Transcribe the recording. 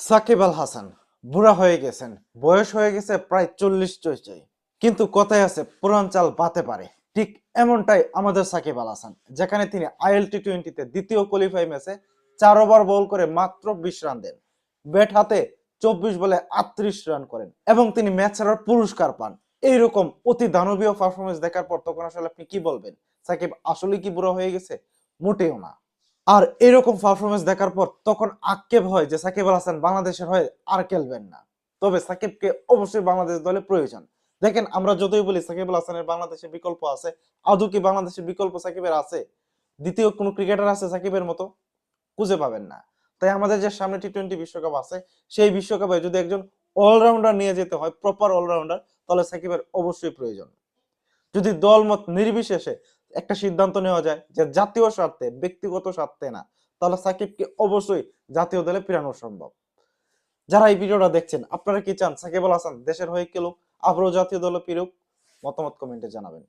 সাকিব আল হাসান বুড়া হয়ে গেছেন, বয়স হয়ে গেছে প্রায় 40 চই। কিন্তু কথায় আছে পুরান চাল বাতে পারে। ঠিক এমনটাই আমাদের সাকিব আল হাসান, যেখানে তিনি আইএল টি-20-তে দ্বিতীয় কোয়ালিফাই ম্যাচে 4 ওভার বল করে মাত্র 20 রান দেন। ব্যাট হাতে 24 বলে 38 রান করেন এবং তিনি ম্যাচ হারার পুরস্কার পান। এইরকম অতি দানবীয় পারফরমেন্স দেখার পর তখন আসলে আপনি কি বলবেন? সাকিব আসলে কি বুড়া হয়ে গেছে? মোটেও না। আর এরকম পারফরমেন্স দেখার পর তখন আক্ষেপ হয় যে সাকিব আল হাসান বাংলাদেশের হয়ে আর খেলবেন না। তবে সাকিবকে অবশ্যই বাংলাদেশ দলে প্রয়োজন। দেখেন, আমরা যতই বলি সাকিব আল হাসানের বাংলাদেশে বিকল্প আছে, আদৌ কি বাংলাদেশে বিকল্প সাকিবের আছে? দ্বিতীয় কোনো ক্রিকেটার আছে সাকিবের মতো? খুঁজে পাবেন না। তাই আমাদের যে সামনে টি-20 বিশ্বকাপ আছে, সেই বিশ্বকাপে যদি একজন অলরাউন্ডার নিয়ে যেতে হয়, প্রপার অলরাউন্ডার, তাহলে সাকিবের অবশ্যই প্রয়োজন। যদি দলমত নির্বিশেষে একটা সিদ্ধান্ত নেওয়া যায় যে জাতীয় স্বার্থে, ব্যক্তিগত স্বার্থে না, তাহলে সাকিবকে অবশ্যই জাতীয় দলে ফেরানো সম্ভব। যারা এই ভিডিওটা দেখছেন, আপনারা কি চান সাকিব আল হাসান দেশের হয়ে খেলুক, আবারও জাতীয় দলে ফিরুক? মতামত কমেন্টে জানাবেন।